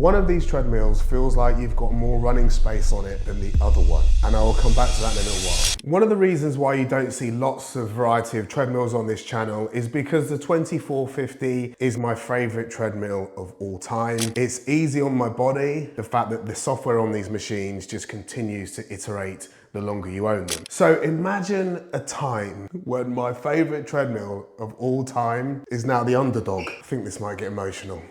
One of these treadmills feels like you've got more running space on it than the other one, and I will come back to that in a little while. One of the reasons why you don't see lots of variety of treadmills on this channel is because the 2450 is my favorite treadmill of all time. It's easy on my body, the fact that the software on these machines just continues to iterate the longer you own them. So imagine a time when my favorite treadmill of all time is now the underdog. I think this might get emotional.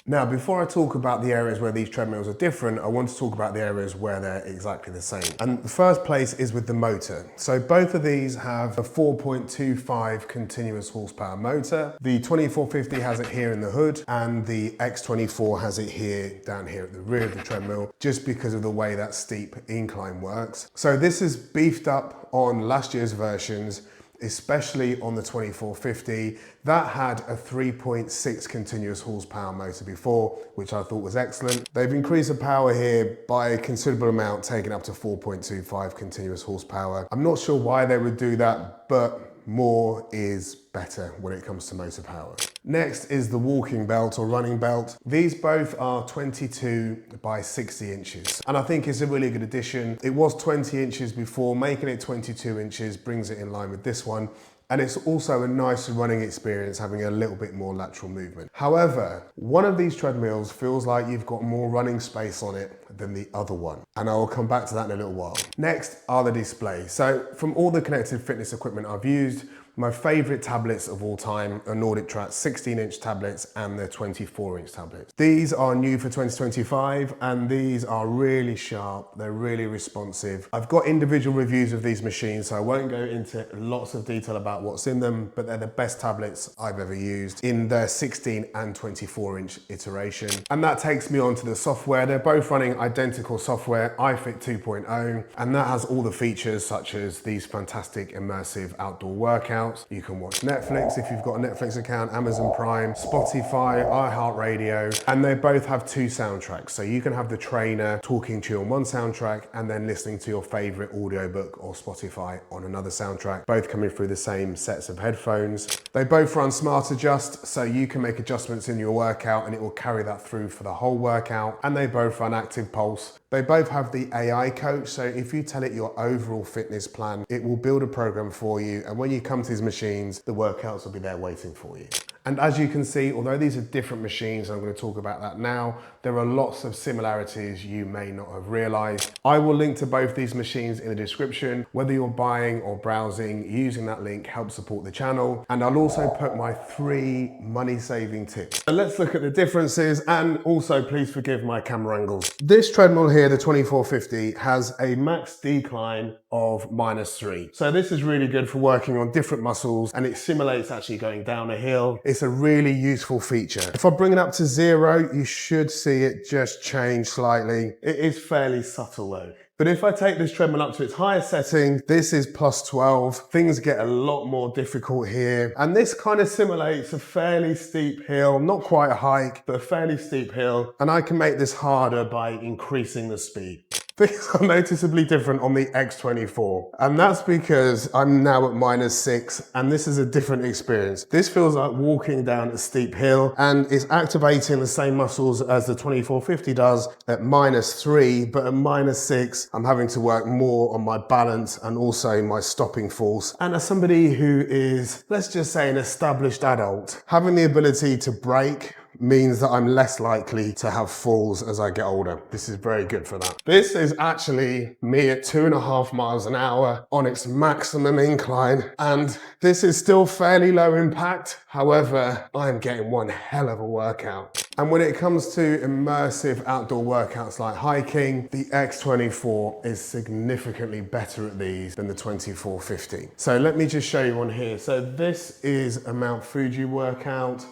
Now, before I talk about the areas where these treadmills are different, I want to talk about the areas where they're exactly the same. And the first place is with the motor. So both of these have a 4.25 continuous horsepower motor. The 2450 has it here in the hood, and the X24 has it here, down here at the rear of the treadmill, just because of the way that steep incline works. So this is beefed up on last year's versions, especially on the 2450. That had a 3.6 continuous horsepower motor before, which I thought was excellent. They've increased the power here by a considerable amount, taking up to 4.25 continuous horsepower. I'm not sure why they would do that, but more is better when it comes to motor power. Next is the walking belt or running belt. These both are 22 by 60 inches. And I think it's a really good addition. It was 20 inches before, making it 22 inches brings it in line with this one. And it's also a nice running experience, having a little bit more lateral movement. However, one of these treadmills feels like you've got more running space on it than the other one. And I will come back to that in a little while. Next are the displays. So from all the connected fitness equipment I've used, my favorite tablets of all time are NordicTrack 16-inch tablets and the 24-inch tablets. These are new for 2025, and these are really sharp. They're really responsive. I've got individual reviews of these machines, so I won't go into lots of detail about what's in them, but they're the best tablets I've ever used in their 16 and 24-inch iteration. And that takes me on to the software. They're both running identical software, iFIT 2.0, and that has all the features such as these fantastic immersive outdoor workouts. You can watch Netflix if you've got a Netflix account, Amazon Prime, Spotify, iHeartRadio, and they both have two soundtracks. So you can have the trainer talking to you on one soundtrack and then listening to your favorite audiobook or Spotify on another soundtrack, both coming through the same sets of headphones. They both run Smart Adjust, so you can make adjustments in your workout and it will carry that through for the whole workout. And they both run Active Pulse. They both have the AI coach, so if you tell it your overall fitness plan, it will build a program for you, and when you come to these machines, the workouts will be there waiting for you. And as you can see, although these are different machines, I'm going to talk about that now, there are lots of similarities you may not have realized. I will link to both these machines in the description. Whether you're buying or browsing, using that link helps support the channel. And I'll also put my 3 money-saving tips. So let's look at the differences, and also please forgive my camera angles. This treadmill here, the 2450, has a max decline of -3. So this is really good for working on different muscles, and it simulates actually going down a hill. It's a really useful feature. If I bring it up to 0, you should see it just change slightly. It is fairly subtle though. But if I take this treadmill up to its highest setting, this is +12. Things get a lot more difficult here. And this kind of simulates a fairly steep hill, not quite a hike, but a fairly steep hill. And I can make this harder by increasing the speed. Things are noticeably different on the X24, and that's because I'm now at -6, and this is a different experience. This feels like walking down a steep hill, and it's activating the same muscles as the 2450 does at -3, but at -6, I'm having to work more on my balance and also my stopping force. And as somebody who is, let's just say, an established adult, having the ability to brake means that I'm less likely to have falls as I get older. This is very good for that. This is actually me at 2.5 miles an hour on its maximum incline, and this is still fairly low impact. However, I'm getting one hell of a workout. And when it comes to immersive outdoor workouts like hiking, the X24 is significantly better at these than the 2450. So let me just show you one here. So this is a Mount Fuji workout.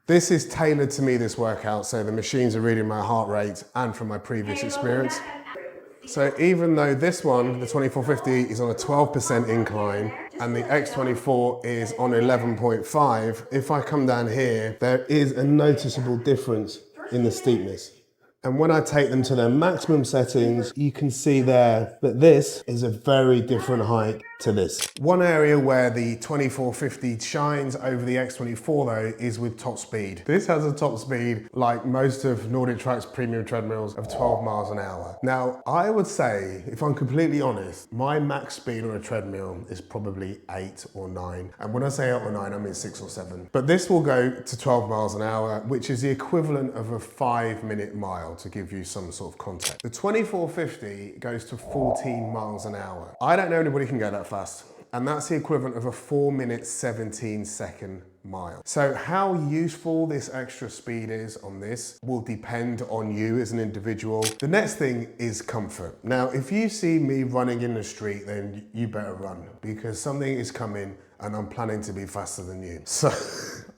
This is tailored to me, this workout, so the machines are reading my heart rate and from my previous experience. So even though this one, the 2450, is on a 12% incline and the X24 is on 11.5, if I come down here, there is a noticeable difference in the steepness. And when I take them to their maximum settings, you can see there that this is a very different hike to this. One area where the 2450 shines over the X24 though is with top speed. This has a top speed like most of NordicTrack's premium treadmills of 12 miles an hour. Now, I would say, if I'm completely honest, my max speed on a treadmill is probably 8 or 9. And when I say 8 or 9, I mean 6 or 7. But this will go to 12 miles an hour, which is the equivalent of a 5-minute mile, to give you some sort of context. The 2450 goes to 14 miles an hour. I don't know anybody who can go that fast. And that's the equivalent of a 4-minute, 17-second mile. So how useful this extra speed is on this will depend on you as an individual. The next thing is comfort. Now, if you see me running in the street, then you better run, because something is coming and I'm planning to be faster than you. So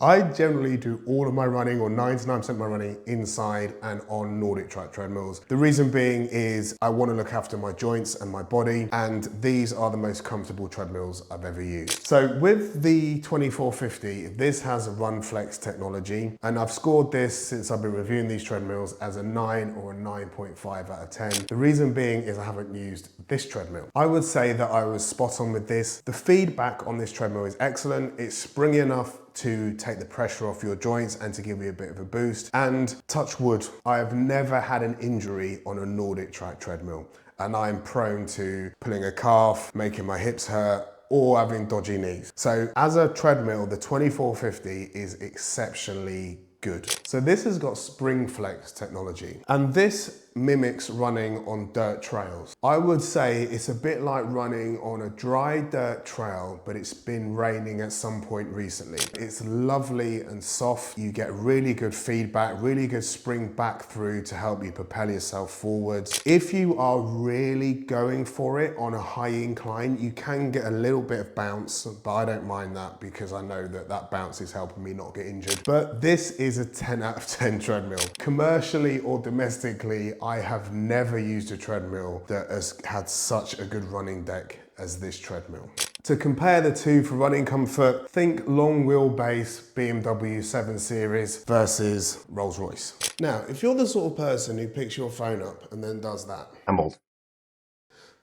I generally do all of my running, or 99% of my running, inside and on NordicTrack treadmills. The reason being is I want to look after my joints and my body, and these are the most comfortable treadmills I've ever used. So with the 2450, this has a Run Flex technology, and I've scored this since I've been reviewing these treadmills as a 9 or a 9.5 out of 10. The reason being is I haven't used this treadmill. I would say that I was spot on with this. The feedback on this treadmill is excellent. It's springy enough to take the pressure off your joints and to give you a bit of a boost. And touch wood, I have never had an injury on a NordicTrack treadmill, and I'm prone to pulling a calf, making my hips hurt, or having dodgy knees. So as a treadmill, the 2450 is exceptionally good. So this has got spring flex technology, and this mimics running on dirt trails. I would say it's a bit like running on a dry dirt trail, but it's been raining at some point recently. It's lovely and soft. You get really good feedback, really good spring back through to help you propel yourself forwards. If you are really going for it on a high incline, you can get a little bit of bounce, but I don't mind that because I know that that bounce is helping me not get injured. But this is a 10 out of 10 treadmill. Commercially or domestically, I have never used a treadmill that has had such a good running deck as this treadmill. To compare the two for running comfort, think long wheelbase BMW 7 Series versus Rolls-Royce. Now, if you're the sort of person who picks your phone up and then does that,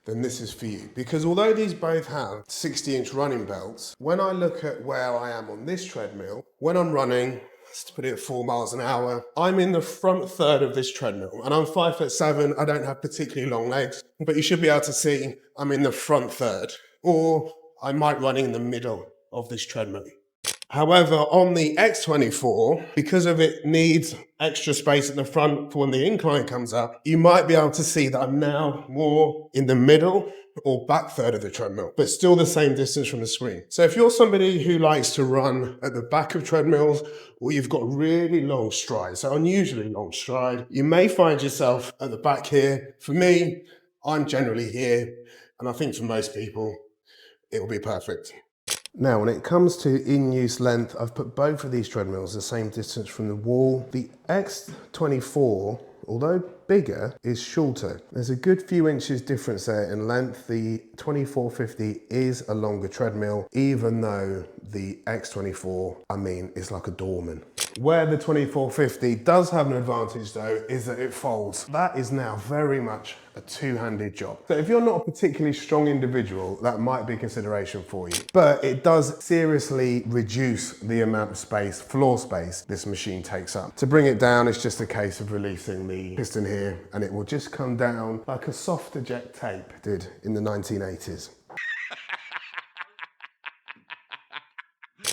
then this is for you. Because although these both have 60-inch running belts, when I look at where I am on this treadmill, when I'm running, to put it at 4 miles an hour, I'm in the front third of this treadmill, and I'm 5'7". I don't have particularly long legs, but you should be able to see I'm in the front third, or I might run in the middle of this treadmill. However, on the X24, because of it needs extra space at the front for when the incline comes up, you might be able to see that I'm now more in the middle or back third of the treadmill, but still the same distance from the screen. So if you're somebody who likes to run at the back of treadmills, or you've got really long strides, so unusually long stride, you may find yourself at the back here. For me, I'm generally here, and I think for most people, it will be perfect. Now, when it comes to in-use length, I've put both of these treadmills the same distance from the wall. The X24, although bigger, is shorter. There's a good few inches difference there in length. The 2450 is a longer treadmill, even though the X24, is like a doorman. Where the 2450 does have an advantage though, is that it folds. That is now very much a two-handed job. So if you're not a particularly strong individual, that might be a consideration for you. But it does seriously reduce the amount of space, floor space, this machine takes up. To bring it down, it's just a case of releasing the piston here, and it will just come down like a soft eject tape did in the 1980s.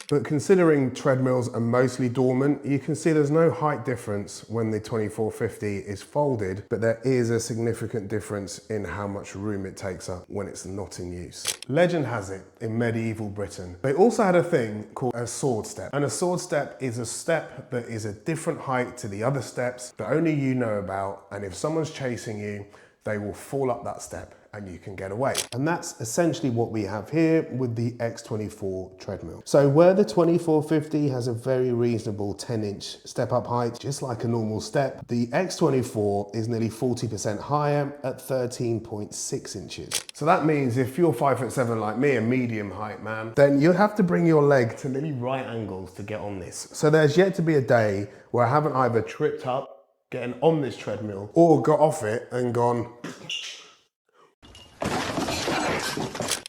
But considering treadmills are mostly dormant, you can see there's no height difference when the 2450 is folded, but there is a significant difference in how much room it takes up when it's not in use. Legend has it, in medieval Britain, they also had a thing called a sword step. And a sword step is a step that is a different height to the other steps that only you know about, and if someone's chasing you, they will fall up that step and you can get away. And that's essentially what we have here with the X24 treadmill. So where the 2450 has a very reasonable 10-inch step up height, just like a normal step, the X24 is nearly 40% higher at 13.6 inches. So that means if you're 5'7" like me, a medium height man, then you'll have to bring your leg to nearly right angles to get on this. So there's yet to be a day where I haven't either tripped up getting on this treadmill or got off it and gone.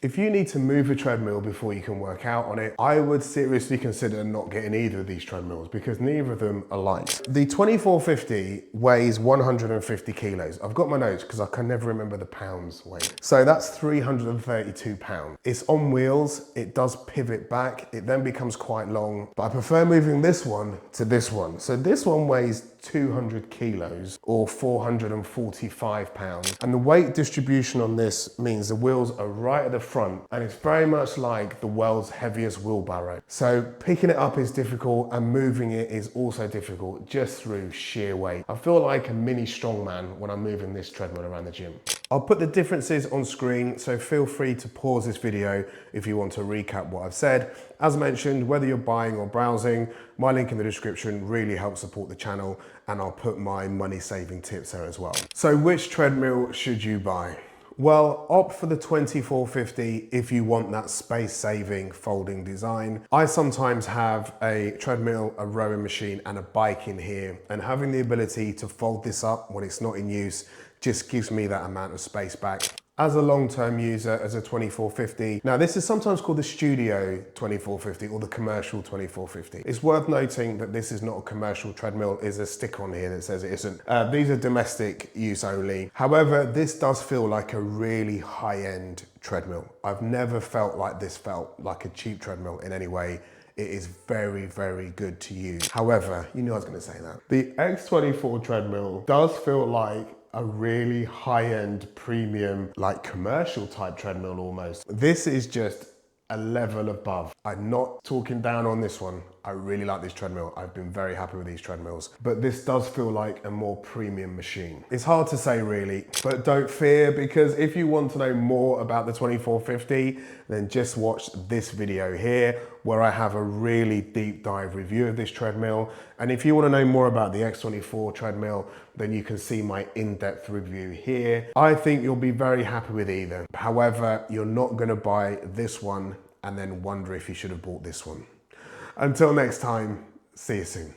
If you need to move a treadmill before you can work out on it, I would seriously consider not getting either of these treadmills because neither of them are light. The 2450 weighs 150 kilos. I've got my notes because I can never remember the pounds weight. So that's 332 pounds. It's on wheels, it does pivot back, it then becomes quite long, but I prefer moving this one to this one. So this one weighs 200 kilos or 445 pounds. And the weight distribution on this means the wheels are right at the front and it's very much like the world's heaviest wheelbarrow. So picking it up is difficult and moving it is also difficult just through sheer weight. I feel like a mini strongman when I'm moving this treadmill around the gym. I'll put the differences on screen, so feel free to pause this video if you want to recap what I've said. As mentioned, whether you're buying or browsing, my link in the description really helps support the channel, and I'll put my money saving tips there as well. So which treadmill should you buy? Well, opt for the 2450 if you want that space-saving folding design. I sometimes have a treadmill, a rowing machine, and a bike in here, and having the ability to fold this up when it's not in use just gives me that amount of space back. As a long-term user, as a 2450, now this is sometimes called the studio 2450 or the commercial 2450. It's worth noting that this is not a commercial treadmill. There's a stick on here that says it isn't. These are domestic use only. However, this does feel like a really high-end treadmill. I've never felt like this felt like a cheap treadmill in any way. It is very, very good to use. However, you knew I was gonna say that. The X24 treadmill does feel like a really high-end premium, like commercial type treadmill almost. This is just a level above. I'm not talking down on this one. I really like this treadmill. I've been very happy with these treadmills, but this does feel like a more premium machine. It's hard to say really, but don't fear, because if you want to know more about the 2450, then just watch this video here where I have a really deep dive review of this treadmill. And if you want to know more about the X24 treadmill, then you can see my in-depth review here. I think you'll be very happy with either. However, you're not going to buy this one and then wonder if you should have bought this one. Until next time, see you soon.